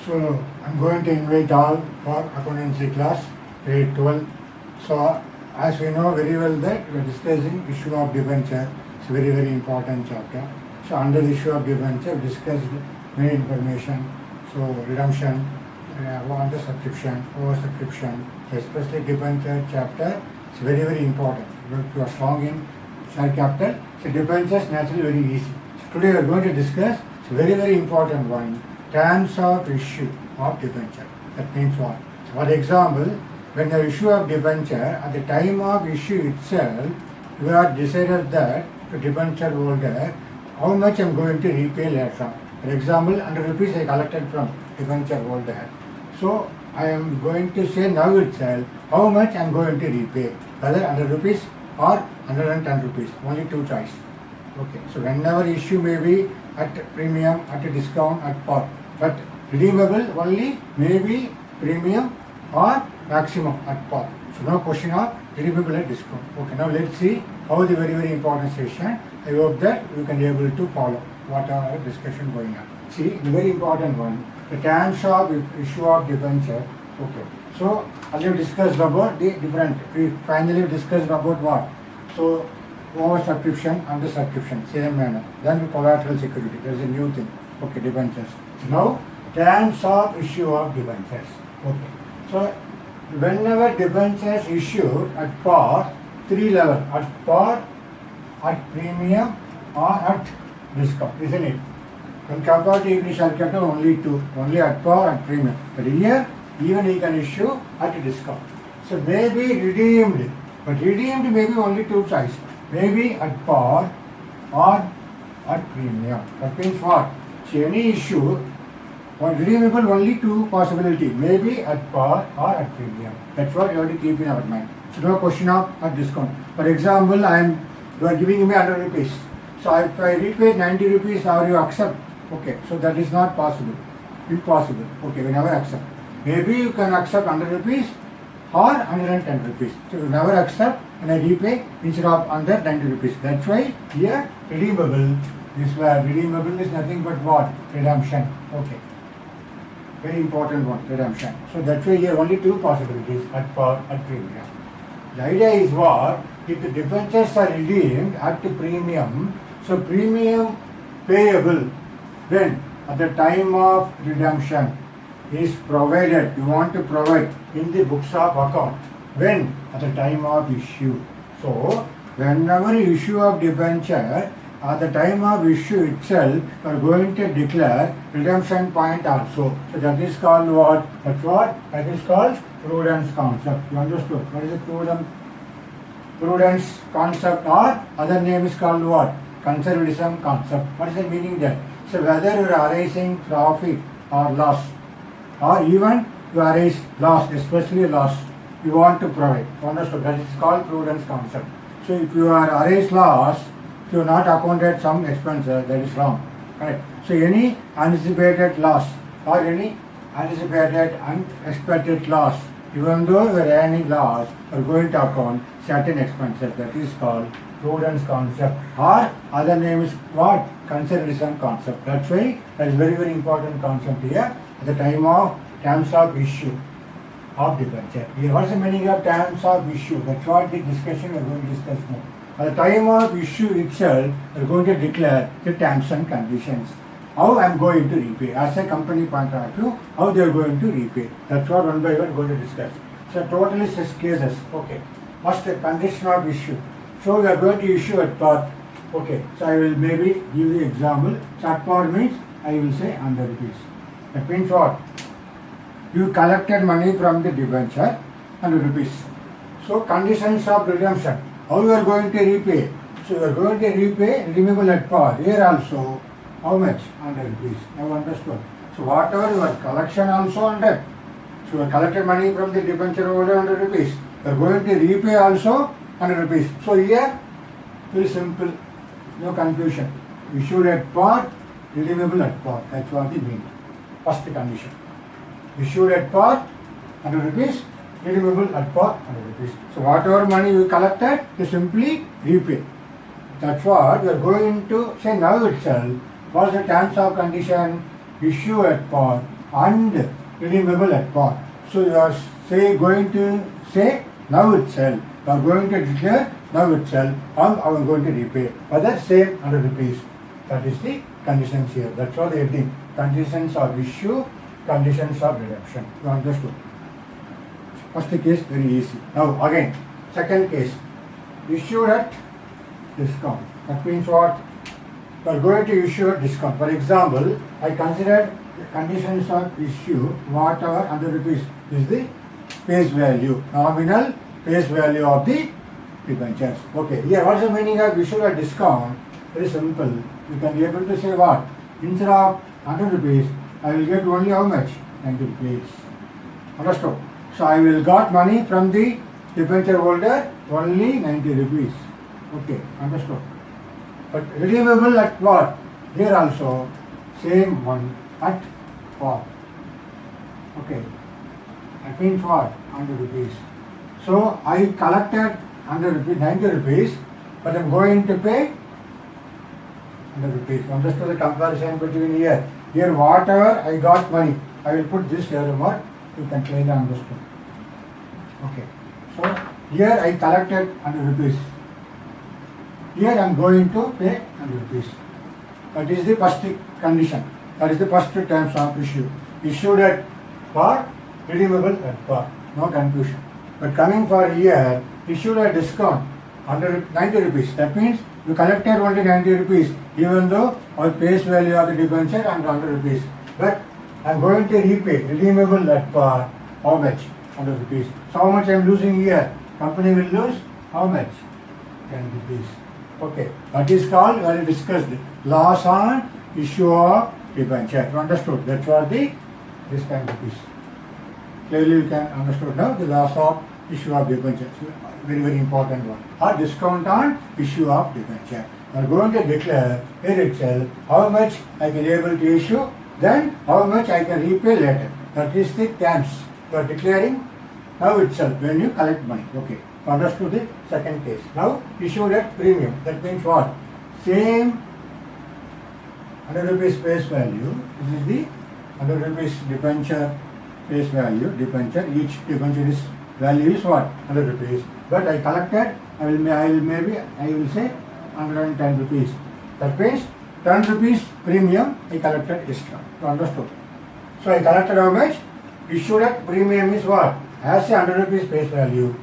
So I'm going to invite all for accountancy class, grade 12. So as we know very well that we are discussing issue of debenture. It's a very important chapter. So under the issue of debenture, we discussed many information. So redemption, under subscription, over subscription, especially debenture chapter. It's very important. If you are strong in share capital, so debenture is naturally very easy. So today we are going to discuss it's very important one. Terms of issue of debenture. That means what? So for example, when the issue of debenture, at the time of issue itself, you have decided that the debenture holder, how much I am going to repay later on. For example, 100 rupees I collected from debenture holder. So I am going to say now itself how much I am going to repay, whether 100 rupees or 110 rupees. Only two choice. Okay. So whenever issue may be at premium, at a discount, at par. But redeemable only maybe premium or maximum at par. So no question of redeemable at discount. Okay, now let's see how the very important session. I hope that you can be able to follow what our discussion going on. See, the very important one, the terms of issue of debenture. Okay, so I have discussed about the different. We finally discussed about what? So over subscription, under subscription, same manner. Then collateral security. There is a new thing. Okay, debentures. Now, terms of issue of debentures. Okay. So, whenever debentures issued at par, three level, at par, at premium, or at discount, isn't it? When compared to English share capital, only two, only at par and premium. But here, even he can issue at a discount. So, maybe redeemed, but redeemed maybe only two choice. Maybe at par or at premium. That means what? So any issue, or redeemable only two possibility. Maybe at par or at premium. That's what you have to keep in our mind. So no question of at discount. For example, you are giving me 100 rupees. So if I repay 90 rupees, or you accept? Okay, so that is not possible. Impossible. Okay, we never accept. Maybe you can accept 100 rupees or 110 rupees. So you never accept and I repay instead of 190 rupees. That's why here redeemable. This word redeemable is nothing but what? Redemption. Okay. Very important one, redemption. So that's why here only two possibilities at par, at premium. The idea is what? If the debentures are redeemed at the premium, so premium payable when at the time of redemption is provided, you want to provide in the books of account. When? At the time of issue. So, whenever issue of debenture, at the time of issue itself, you are going to declare redemption point also. So that is called what? That's what? That is called prudence concept. You understood? What is the prudence concept, or other name is called what? Conservatism concept. What is the meaning there? So whether you are arising profit or loss, or even you arise loss, especially loss, you want to provide. Understood? That is called prudence concept. So if you are arise loss, if you have not accounted some expenses, that is wrong. Correct? So any anticipated loss or any anticipated unexpected loss, even though you are earning loss, you are going to account certain expenses. That is called prudence concept, or other name is what? Conservatism concept. That's why that is very important concept here at the time of terms of issue of debenture. What is the meaning of terms of issue? That's what the discussion we are going to discuss now. At the time of issue itself, we are going to declare the terms and conditions. How I am going to repay. As a company point of view, how they are going to repay. That's what one by one we are going to discuss. So totally 6 cases. Okay. First, the condition of issue. So we are going to issue at par. Okay. So I will maybe give the example. So at par means I will say 100 rupees. That means what? You collected money from the debenture, 100 rupees. So conditions of redemption. How you are going to repay? So you are going to repay redeemable at par. Here also, how much? 100 rupees. Now understood. So whatever your collection also 100. So you have collected money from the debenture holder 100 rupees. You are going to repay also 100 rupees. So here, very simple. No confusion. Issued at par, redeemable at par. That's what it means. First condition. Issued at par, 100 rupees, redeemable at par, 100 rupees. So whatever money you collected, you simply repay. That's what you are going to say now itself. What's the terms of condition? Issue at par, and redeemable at par. So you are going to say now itself, you are going to declare now itself, and I am going to repay. Other same 100 rupees. That is the conditions here. That's what the heading. Conditions of issue, conditions of redemption. You understood? First case very easy. Now again, second case, issued at discount. That means what? You are going to issue a discount. For example, I consider the conditions of issue whatever 100 rupees is the face value, nominal face value of the debentures. Okay, here what is the meaning of issue at discount? Very simple. You can be able to say what? Instead of 100 rupees, I will get only how much? 90 rupees. Understood? So I will got money from the debenture holder only 90 rupees. Okay, understood. But redeemable at what? Here also same one at par. Okay, that means what? 100 rupees. So I collected 100 rupees, 90 rupees, but I am going to pay 100 rupees. Understood the comparison between here. Here whatever I got money, I will put this here mark. You can clearly understand. Okay. So here I collected 100 rupees. Here I am going to pay 100 rupees. That is the first condition. That is the first terms of issue. Issued at par, redeemable at par. No confusion. But coming for here, issued at discount, 90 rupees. That means you collected only 90 rupees, even though our face value of the debenture is 100 rupees. But I am going to repay, redeemable at par, how much? 100 rupees. So how much I am losing here? Company will lose how much? 10 rupees. Okay, that is called, we already discussed, loss on issue of debenture. You understood? That's what this 10 rupees. Clearly you can understand now the loss of issue of debenture. Very, very important one. Or discount on issue of debenture. I am going to declare here itself how much I can able to issue, then how much I can repay later. That is the terms. You are declaring now itself when you collect money. Okay. Understood the second case. Now issued at premium. That means what? Same 100 rupees face value. This is the 100 rupees debenture face value. Debenture. Each debenture is value is what? 100 rupees. But I collected. I will say 110 rupees. That means 10 rupees premium I collected extra. You understood? So I collected how much? Issued at premium is what? As a 100 rupees face value,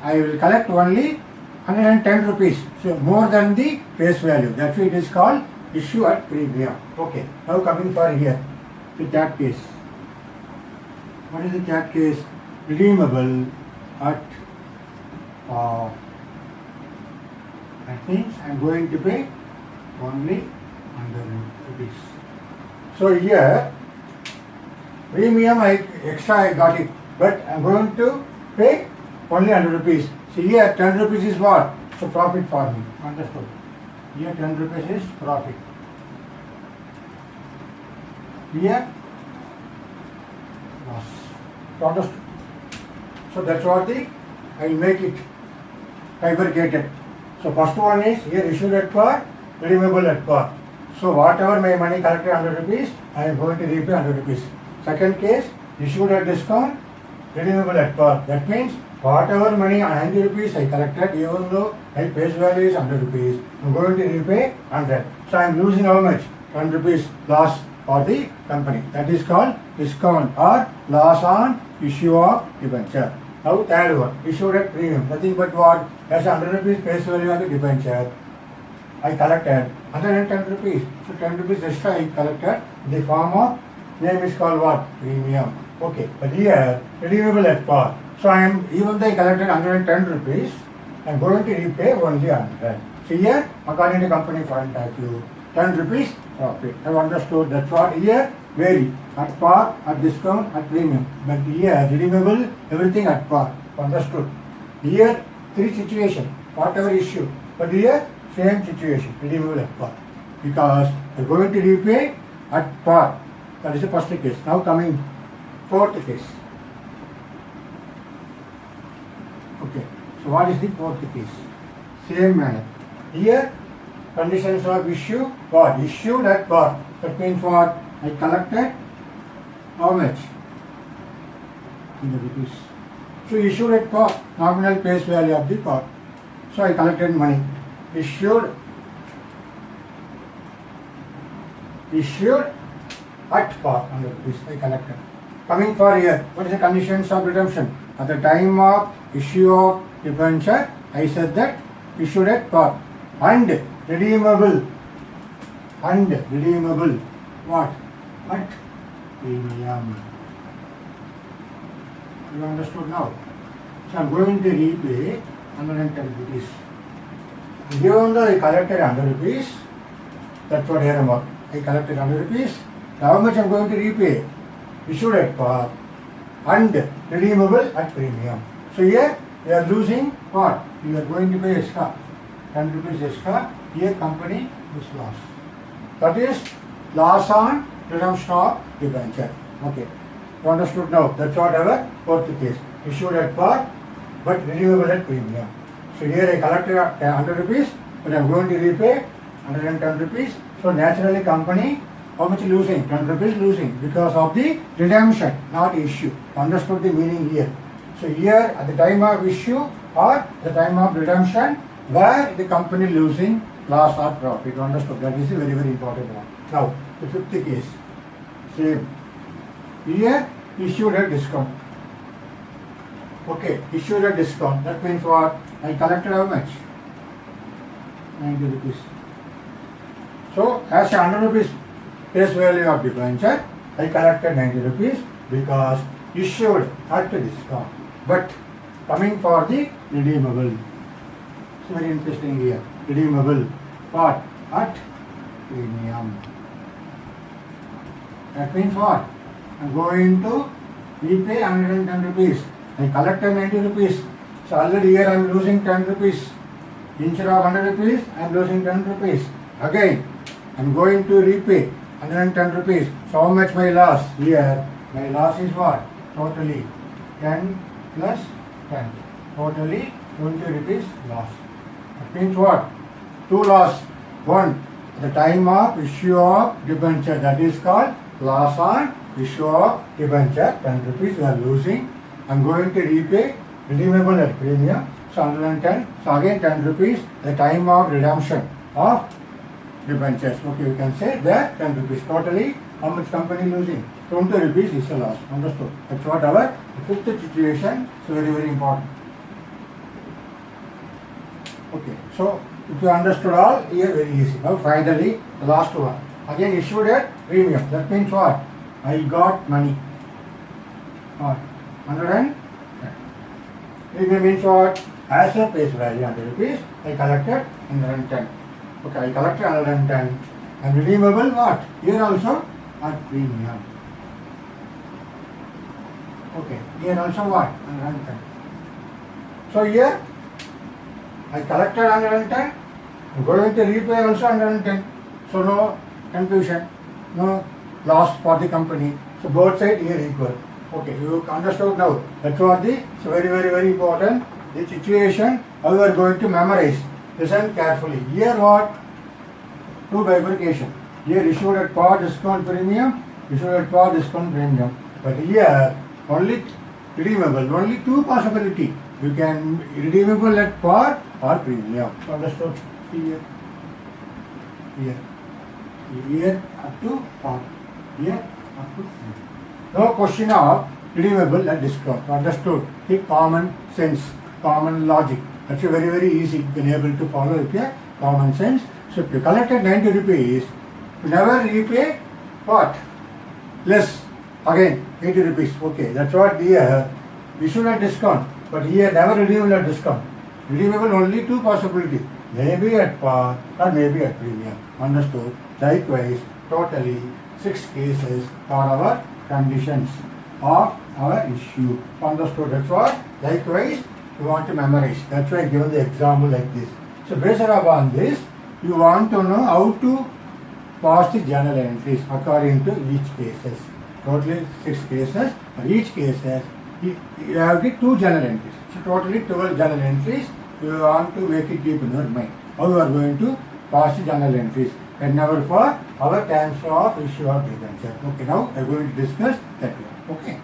I will collect only 110 rupees. So more than the face value. That's why it is called issue at premium. Okay. Now coming for here, the third case. What is the third case? Redeemable at that means I am going to pay only 100 rupees. So here premium I got it, but I am going to pay only 100 rupees. So here 10 rupees is what? So profit for me. Understood? Here 10 rupees is profit. Here loss. Understood? So that's what I will make it bifurcated. So first one is here issued at par, redeemable at par. So whatever my money collected 100 rupees, I am going to repay 100 rupees. Second case, issued at discount, redeemable at par. That means whatever money 90 rupees I collected, even though my face value is 100 rupees, I am going to repay 100. So I am losing how much? 10 rupees loss for the company. That is called discount or loss on issue of debenture. Now third one, issued at premium. Nothing but what? As 100 rupees face value of the debenture, I collected 110 rupees. So 10 rupees extra I collected in the form of, name is called what? Premium. Okay, but here redeemable at par. So I am, even though I collected 110 rupees, I am going to repay only 100. So here, according to company point of view, 10 rupees profit. I have understood. That's what here vary at par, at discount, at premium. But here redeemable, everything at par. Understood? Here three situation, whatever issue. But here same situation, redeemable at par. Because I am going to repay at par. That is the first case. Now coming fourth case. Okay. So what is the fourth case? Same manner. Here conditions of issue, what? Issued at par. That means what? I collected how much? 100 rupees. So issued at par, nominal face value of the par. So I collected money. Issued at par, 100 rupees I collected. Coming for here, what is the conditions of redemption? At the time of issue of debenture, I said that issued at par and redeemable what? At premium. You understood now? So I am going to repay 110 rupees. Even though I collected 100 rupees, that's what here about. I collected 100 rupees. How much I am going to repay? Issued at par and redeemable at premium. So here you are losing what? You are going to pay extra, 10 rupees extra. Here company is loss. That is loss on redemption of debenture. Okay. You understood now? That's what our fourth case. Issued at par but redeemable at premium. So here I collected 100 rupees but I am going to repay 110 rupees. So naturally company, how much losing? 10 rupees losing because of the redemption, not issue. Understood the meaning here. So here at the time of issue or the time of redemption, where the company losing loss or profit. Understood? That is a very, very important one. Now the fifth case. Same. Here issued at discount. Okay, issued at discount. That means what? I collected how much? 90 rupees. So as 100 rupees face value of debenture, I collected 90 rupees because issued at the discount. But coming for the redeemable. It's very interesting here. Redeemable. What? At premium. That means what? I am going to repay 110 rupees. I collected 90 rupees. So already here I am losing 10 rupees. Instead of 100 rupees, I am losing 10 rupees. Again, I am going to repay 110 rupees. So how much my loss? Here, my loss is what? Totally 10 plus 10. Totally 20 rupees loss. That means what? Two loss. One, the time of issue of debenture. That is called loss on issue of debenture. 10 rupees we are losing. I am going to repay redeemable at premium. So 110. So again 10 rupees. The time of redemption of debentures. Okay, you can say that 10 rupees. Totally, how much company losing? 20 rupees is a loss. Understood? That's what our fifth situation. So very, very important. Okay, so if you understood all, here very easy. Now finally, the last one. Again issued at premium. That means what? I got money. What? 110. Premium means what? As a face value 100 rupees, I collected 110. Okay, I collected 110. And redeemable what? Here also at premium. Okay, here also what? 110. So here I collected 110. I'm going to repay also 110. So no confusion, no loss for the company. So both sides here equal. Okay, you understood now. That's what the, so very, very, very important. The situation, how you are going to memorize. Listen carefully. Here what? Two bifurcation. Here issued at par discount premium, issued at par discount premium. But here only redeemable, only two possibility. You can redeemable at par or premium. Understood? Here, here up to par, here up to premium. No question of redeemable at discount. Understood? The common sense, common logic. That's a very, very easy. You can able to follow with your common sense. So if you collected 90 rupees, you never repay what? Less. Again, 80 rupees. Okay, that's what here. Issued at discount. But here never redeemable at discount. Redeemable only two possibilities. Maybe at par or maybe at premium. Understood? Likewise, totally 6 cases for our conditions of our issue. Understood? That's what? Likewise, you want to memorize. That's why I given the example like this. So based upon this, you want to know how to pass the journal entries according to each cases. Totally 6 cases. For each cases, you have the 2 journal entries. So totally 12 journal entries. You want to make it keep in your mind. How you are going to pass the journal entries. whenever for our transfer of issue of debenture. Okay, now we are going to discuss that one. Okay.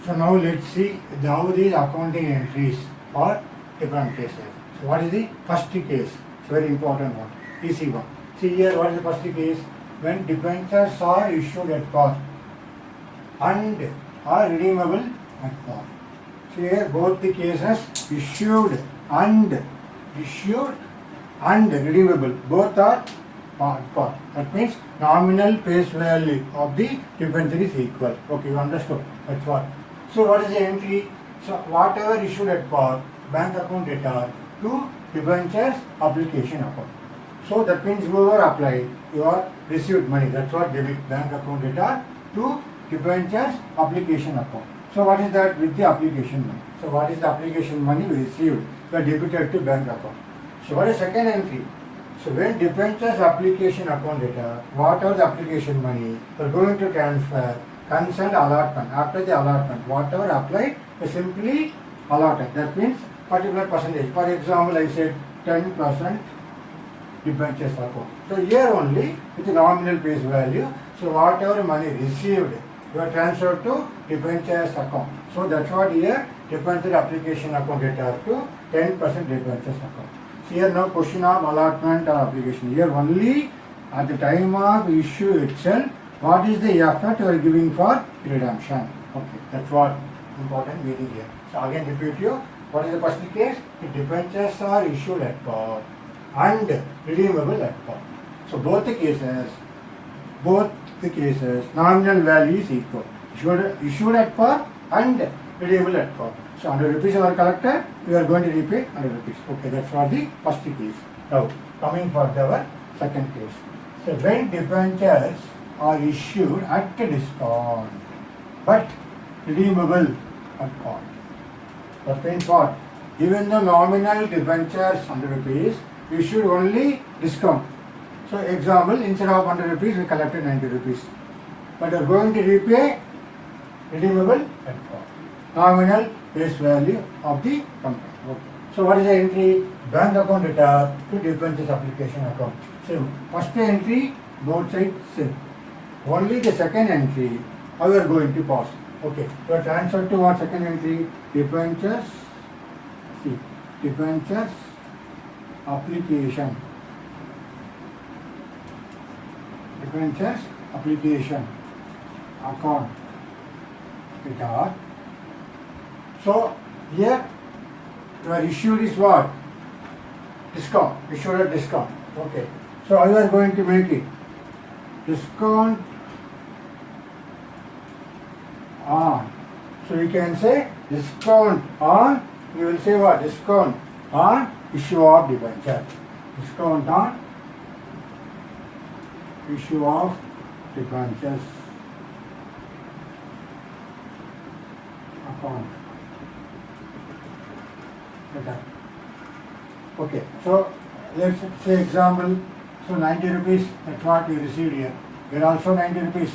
So now let's see how these accounting entries for different cases. So what is the first case? It's a very important one, easy one. See here, what is the first case? When debentures are issued at par and are redeemable at par. So here both the cases issued and redeemable, both are par. That means nominal face value of the debenture is equal. Okay, you understood? That's what. So what is the entry? So whatever issued at par, bank account debtor to debentures application account. So that means whoever applied, you are received money. That's what debit, bank account debtor to debentures application account. So what is that with the application money? So what is the application money we received? We are debited to bank account. So what is second entry? So when debentures application account debtor, whatever the application money, we are going to transfer concerned allotment. After the allotment, whatever applied is simply allotted. That means particular percentage. For example, I said 10% debentures account. So here only with the nominal face value. So whatever money received, you are transferred to debentures account. So that's what here debenture application account debtor to 10% debentures account. So here now question of allotment or application. Here only at the time of issue itself, what is the effort you are giving for redemption? Okay, that's what important meaning here. So again repeat you, what is the first case? The debentures are issued at par and redeemable at par. So both the cases, nominal value is equal. Issued at par and redeemable at par. So 100 rupees are collected, we are going to repay 100 rupees. Okay, that's for the first case. Now coming for our second case. So when debentures are issued at a discount but redeemable at par. That means what? Given the nominal debentures 100 rupees, we should only discount. So example, instead of 100 rupees, we collected 90 rupees. But we are going to repay redeemable at par. Nominal face value of the company. Okay. So what is the entry? Bank account debtor to debentures application account. So first entry, both sides same. Only the second entry, how we are going to pass. Okay, we are transferred to what second entry? Debentures, see, debentures application. Debentures application account debtor. So here your issued is what? Discount. Issued at discount. Okay. So how you are going to make it? Discount on. So you can say discount on, you will say what? Discount on issue of debenture. Discount on issue of debentures account. Okay, so let's say example, so 90 rupees, that's what you received here. Here also 90 rupees.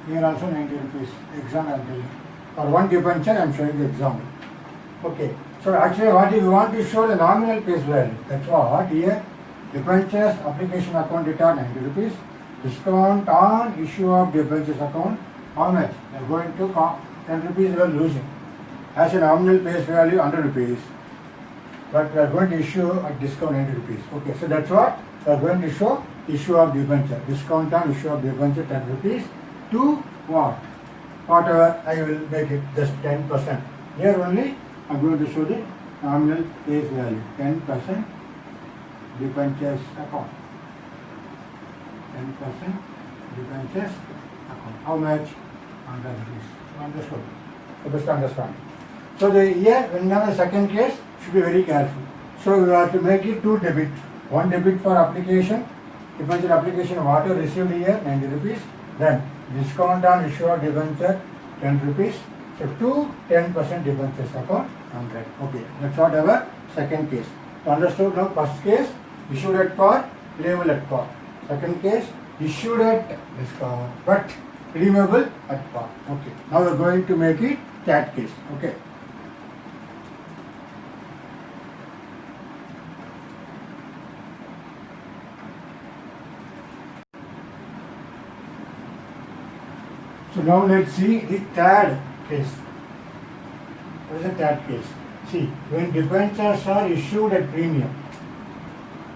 Here also 90 rupees. Example I am telling. For one debenture I am showing the example. Okay, so actually what we want to show the nominal face value. That's what here. Debentures application account debtor 90 rupees. Discount on issue of debentures account. How much? They are going to 10 rupees we are losing. As a nominal face value 100 rupees. But we are going to issue a discount 90 rupees. Okay, so that's what we are going to show issue of debenture. Discount on issue of debenture 10 rupees to what? Whatever I will make it just 10%. Here only I am going to show the nominal face value 10% debentures account. 10% debentures account. How much? 100 rupees. Understood? So just understand. So the here whenever second case should be very careful. So we have to make it two debit. One debit for application, debenture application whatever received here 90 rupees. Then discount on issue of debenture 10 rupees. So two 10% debentures account 100. Okay, that's what our second case. So understood now? First case issued at par, payable at par. Second case issued at discount but redeemable at par. Okay. Now we are going to make it that case. Okay. So now let's see the third case. What is the third case? See, when debentures are issued at premium.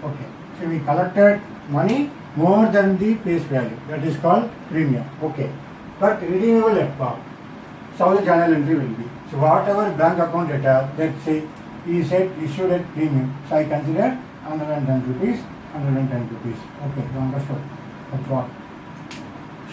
Okay. So we collected money more than the face value. That is called premium. Okay. But redeemable at par. So how the journal entry will be. So whatever bank account data, let's say he said issued at premium. So I consider 110 rupees, 110 rupees. Okay, you understood. That's what.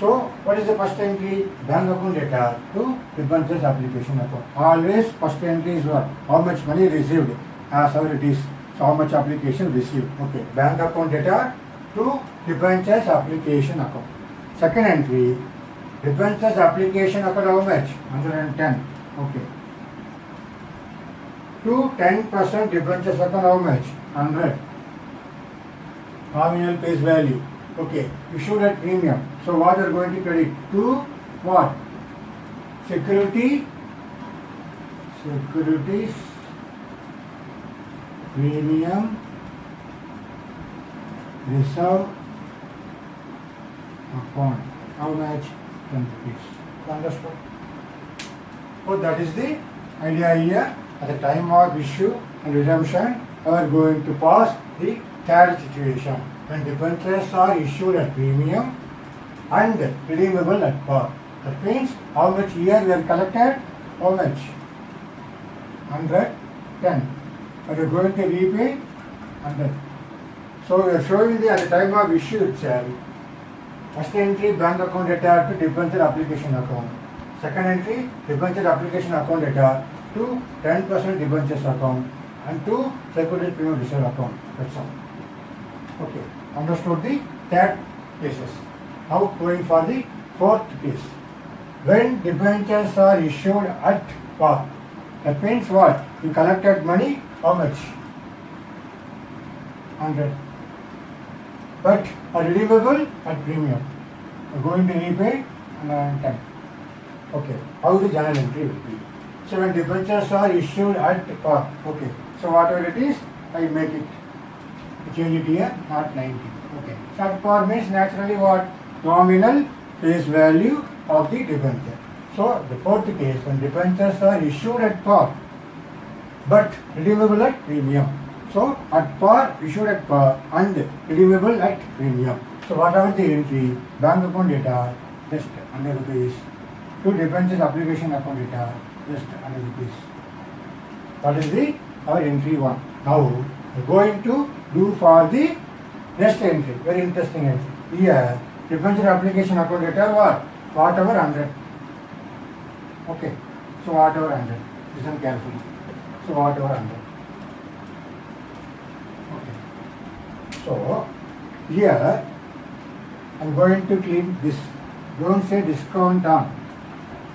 So what is the first entry? Bank account data to debentures application account. Always first entry is what? How much money received as our it is. So how much application received. Okay. Bank account data to debentures application account. Second entry, debentures application account how much? 110. Okay. To 10% debentures account how much? 100. Nominal face value. Okay. Issued at premium. So what are going to credit? To what? Securities, premium, reserve account. How much? 10 rupees. Understood? So that is the idea here. At the time of issue and redemption, we are going to pass the third situation. When debentures are issued at premium and redeemable at par. That means how much year we are collected? How much? 110. Are you going to repay? 100. So we are showing the at the time of issue itself. First entry bank account data to debenture application account. Second entry debenture application account data to 10% debentures account and to security premium reserve account. That's all. Okay. Understood the third cases. Now going for the fourth case. When debentures are issued at par. That means what? You collected money, how much? 100. But are redeemable at premium. You are going to repay 110. Okay. How the journal entry will be. So when debentures are issued at par. Okay. So whatever it is, I make it. Change it here, not 90. Okay. So at par means naturally what? Nominal face value of the debenture. So the fourth case, when debentures are issued at par, but redeemable at premium. So at par, issued at par and redeemable at premium. So whatever the entry, bank account data, just 100 rupees. To debentures application account data, just 100 rupees. That is the our entry one. Now we are going to do for the next entry. Very interesting entry. Here, debenture application account data what? Whatever 100. Okay. So whatever 100. Listen carefully. So whatever 100. Okay. So here I am going to clean this. Don't say discount on.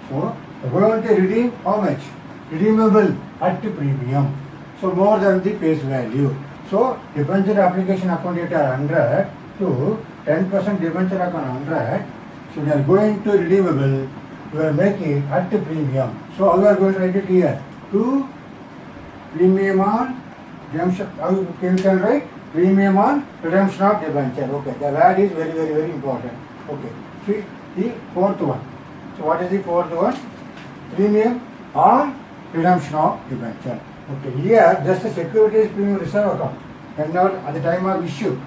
So I am going to redeem how much? Redeemable at premium. So more than the face value. So debenture application account data 100 to 10% debenture account 100. So we are going to redeemable. We are making at the premium. So how we are going to write it here? To premium on redemption. How you can write? Premium on redemption of debenture. Okay. The word is very, very, very important. Okay. See the fourth one. So what is the fourth one? Premium on redemption of debenture. Okay, here just the securities premium reserve account. Whenever at the time of issue,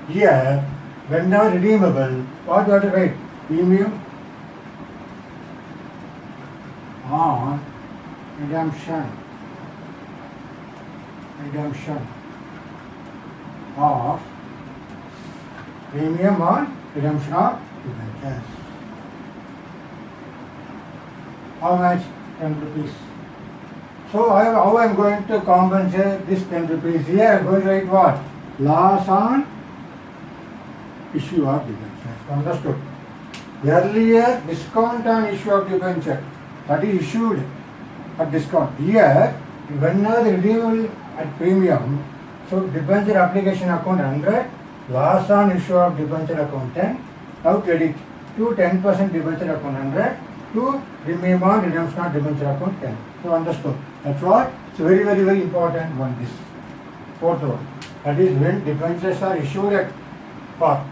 here whenever redeemable, what you have to write? Premium on redemption of premium on redemption of debentures. How much? 10 rupees. So how I am going to compensate this 10 rupees here? I am going to write what? Loss on issue of debenture. Understood? Earlier discount on issue of debenture, that is issued at discount. Here, whenever the redeemable at premium, so debenture application account 100, loss on issue of debenture account 10, now credit to 10% debenture account 100 to premium on redemption of debenture account 10. So understood. That's what? It's very important one, this. Fourth one. That is when debentures are issued at par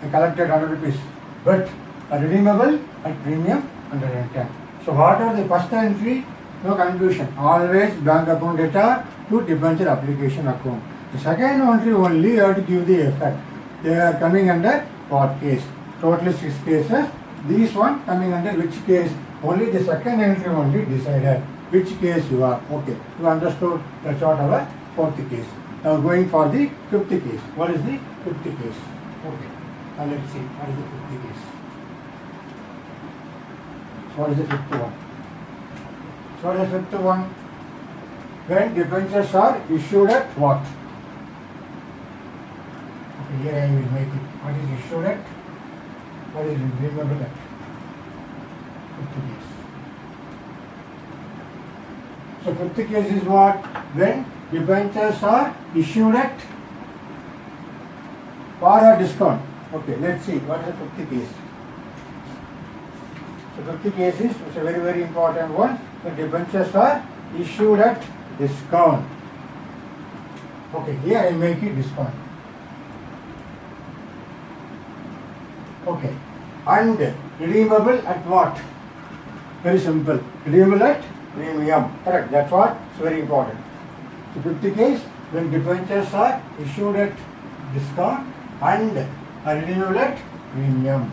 and collected 100 rupees, but are redeemable at premium 110. So what are the first entry? No confusion. Always bank account data to debenture application account. The second entry only you have to give the effect. They are coming under what case? Totally 6 cases. These one coming under which case? Only the second entry only decided which case you are. Okay, you understood. That's what our fourth case. Now going for the fifth case. What is the fifth case? Okay. Now let's see. What is the fifth case? So what is the fifth one? So what is the fifth one? When debentures are issued at what? Okay, here I will make it. What is issued at? What is redeemable at? Fifth case. So fifth case is what? When debentures are issued at par or discount. Okay, let's see. What is the fifth case? So fifth case is it's a very important one. The debentures are issued at discount. Okay, here I make it discount. Okay, and redeemable at what? Very simple. Redeemable at premium. Correct. That's what? It's very important. So fifth case, when debentures are issued at discount and are redeemable at premium.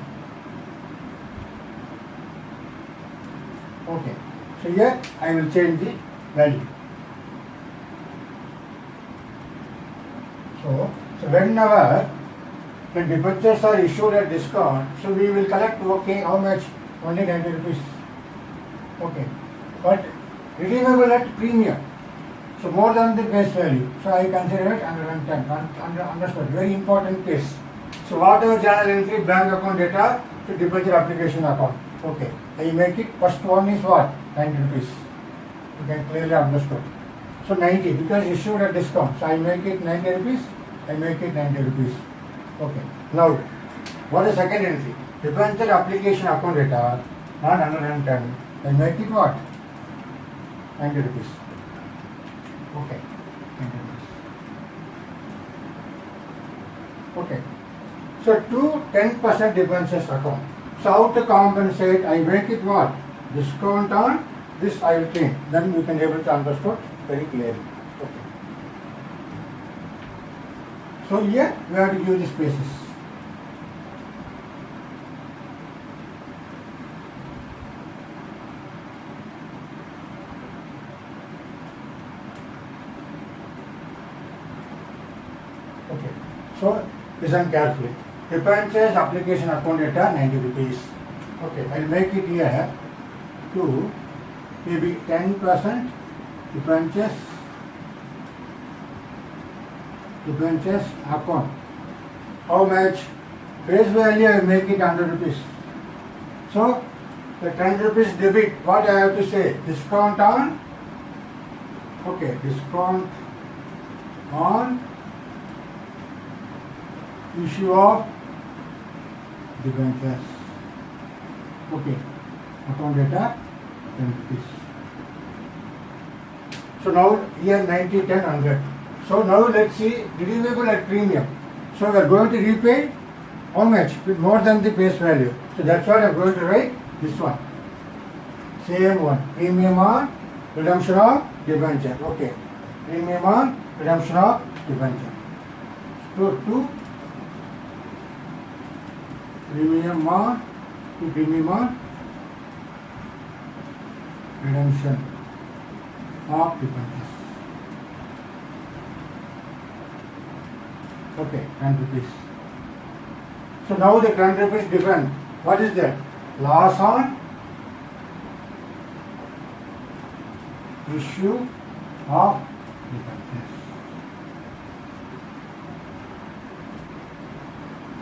Okay. So here I will change the value. So whenever the debentures are issued at discount, so we will collect, okay, how much? Only 90 rupees. Okay. But redeemable at premium. So more than the face value. So I consider it 110. Understood. Very important case. So whatever journal entry, bank account data to debenture application account. Okay. I make it. First one is what? 90 rupees. You can clearly understood. So 90 because issued at discount. So I make it 90 rupees. I make it 90 rupees. Okay. Now, what is second entry? Debenture application account data, not 110. I make it what? 90 rupees. Okay. 90 rupees. Okay. So to 10% debentures account. So how to compensate? I make it what? Discount on this I will change. Then you can able to understand very clearly. Okay. So here we have to give the spaces. Okay. So listen carefully. Debentures application account data 90 rupees. Okay, I'll make it here to maybe 10% debentures account. How much? Face value I make it 100 rupees. So the 10 rupees debit, what I have to say? Discount on, okay, discount on issue of debentures. Okay, account data 10 rupees. So now here 90, 10, 100. So now let's see redeemable at premium. So we are going to repay how much? With more than the face value. So that's what I am going to write this one. Same one. Premium on redemption of debenture. Okay. Premium on redemption of debenture. So to premium on redemption of debentures. Okay, 10 rupees. So now the 10 rupees different. What is that? Loss on issue of debentures.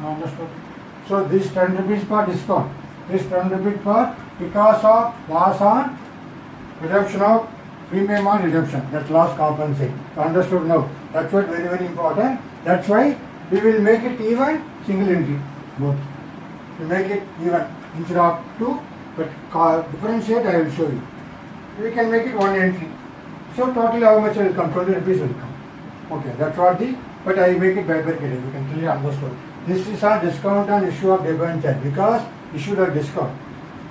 Understood? So this 10 rupees for discount. This 10 rupees for because of loss on redemption of premium on redemption. That loss compensate. Understood now? That's what very important. That's why we will make it even single entry both. You make it even instead of 2, but differentiate I will show you. We can make it 1 entry. So totally how much will come? 20 rupees will come. Okay, that's what the, but I make it bifurcated. You can clearly understand. This is our discount on issue of debenture because issued at discount.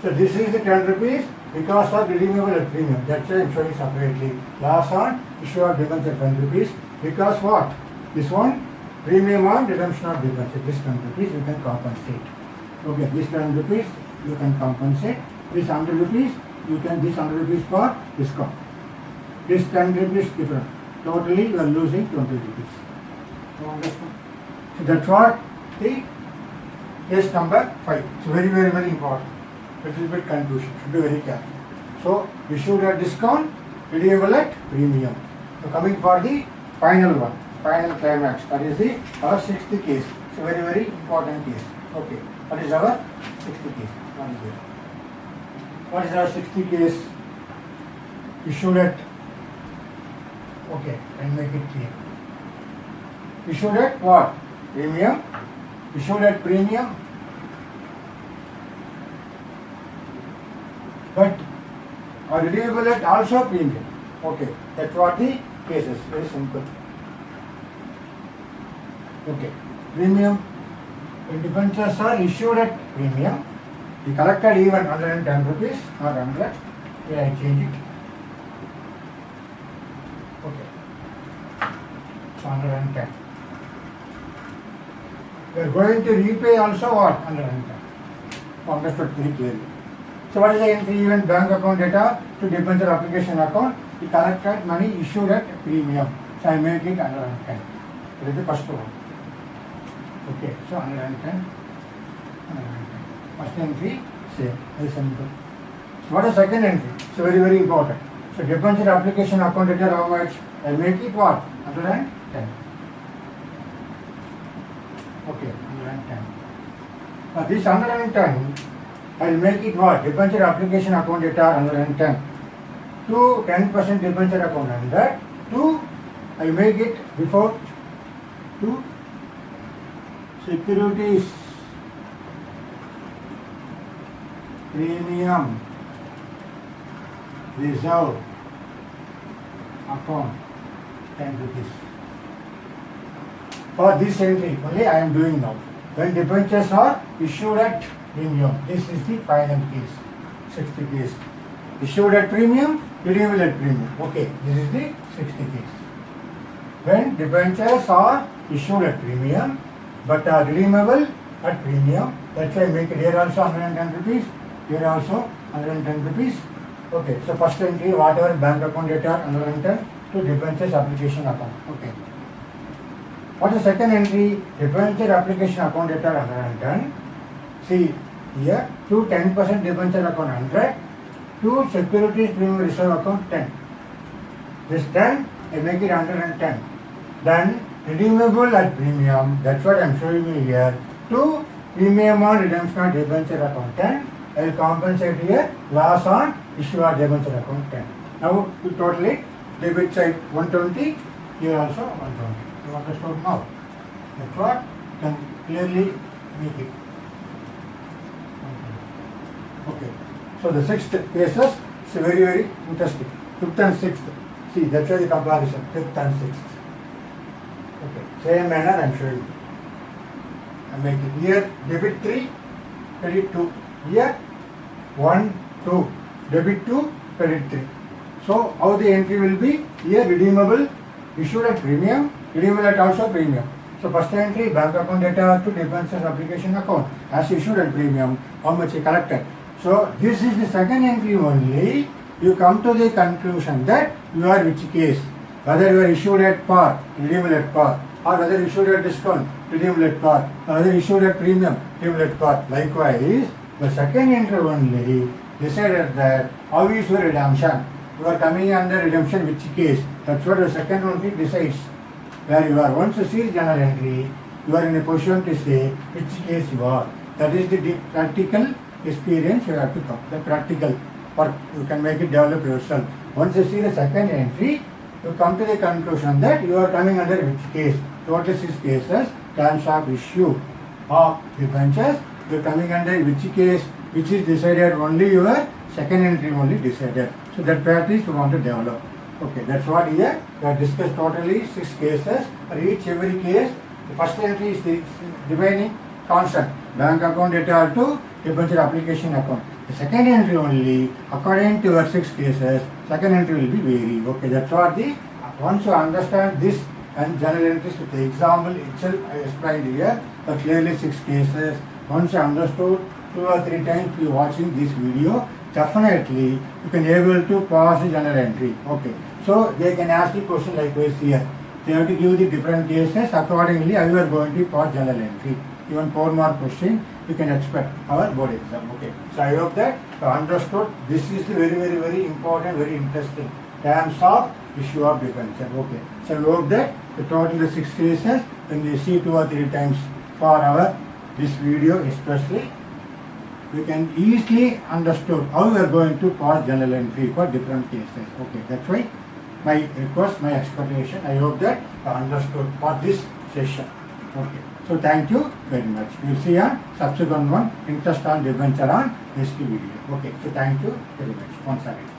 So this is the 10 rupees because of redeemable at premium. That's why I am showing separately. Loss on issue of debenture 10 rupees because what? This one premium on redemption of debenture. This 10 rupees you can compensate. Okay, this 10 rupees you can compensate. This 100 rupees you can, this 100 rupees for discount. This 10 rupees different. Totally you are losing 20 rupees. You understand? So that's what the case number 5. It's very, very, very important. Little bit confusion. Should be very careful. So issued at discount, redeemable at premium. So coming for the final one, final climax. That is the our 60th case. It's a very, very important case. Okay. What is our 60th case? One is there. What is our 60th case? Issued at, okay, and make it clear. Issued at what? Premium. Issued at premium. But are redeemable at also premium. Okay, that's what the case is. Very simple. Okay, premium. When debentures are issued at premium, we collected even 110 rupees or 100. Yeah, I change it. Okay, so 110. We are going to repay also what? 110. Understood very clearly. So what is the entry? Even bank account data to debenture application account, we collected money issued at premium. So I make it 110. That is the first one. Okay, so 110. 110. First entry, same. Very simple. What is second entry? So very, very important. So debenture application account data how much? I make it what? 110. Okay, 110. Now this 110, I will make it what? Debenture application account data 110. To 10% debenture account 100. To I make it before to securities premium reserve account 10 rupees. For this entry only I am doing now. When debentures are issued at premium, this is the final case, 60 case. Issued at premium, redeemable at premium. Okay, this is the 60 case. When debentures are issued at premium but are redeemable at premium, that's why I make it here also 110 rupees, here also 110 rupees. Okay, so first entry, whatever bank account data 110 to debentures application account. Okay. What is the second entry? Debenture application account data 110. See here, to 10% debenture account 100, to securities premium reserve account 10. This 10, I make it 110. Then redeemable at premium, that's what I am showing you here. To premium on redemption of debenture account 10, I will compensate here loss on issue of debenture account 10. Now to total it, debit side 120, here also 120. You understood now? That's what you can clearly make it. Okay. So the sixth cases is very, very interesting. Fifth and sixth. See, that's why the comparison. Fifth and sixth. Okay. Same manner I am showing you. I make it here debit 3, credit 2. Here 1, 2. Debit 2, credit 3. So how the entry will be? Here redeemable, issued at premium, redeemable at also premium. So first entry, bank account data to debentures application account as issued at premium, how much he collected. So this is the second entry only. You come to the conclusion that you are which case, whether you are issued at par, redeemable at par, or whether issued at discount, redeemable at par, or whether issued at premium, redeemable at par. Likewise, the second entry only decided that how is your redemption. You are coming under redemption which case. That's what the second entry decides. Where you are. Once you see the journal entry, you are in a position to say which case you are. That is the practical experience you have to come. The practical work, you can make it develop yourself. Once you see the second entry, you come to the conclusion that you are coming under which case. Total 6 cases, terms of issue of debentures you're coming under which case, which is decided only your second entry only decided. So that practice you want to develop. Okay, that's what here we have discussed totally 6 cases. For every case, the first entry is the remaining constant, bank account data to debenture application account. The second entry only, according to your 6 cases, second entry will be vary. Okay, that's what the, once you understand this and journal entries with the example itself I explained here, for clearly 6 cases, once you understood 2 or 3 times you watching this video, definitely you can able to pass the journal entry. Okay, so they can ask the question like this here. They have to give the different cases, accordingly how you are going to pass journal entry. Even 4 more question you can expect our board exam. Okay, so I hope that you understood. This is the very important, very interesting terms of issue of debenture. Okay, so I hope that the total 6 cases when we see 2 or 3 times for our this video especially, we can easily understood how we are going to pass journal entry for different cases. Okay, that's why my request, my expectation. I hope that you understood for this session. Okay, so thank you very much. We'll see on subsequent one, interest on debenture on next video. Okay, so thank you very much once again.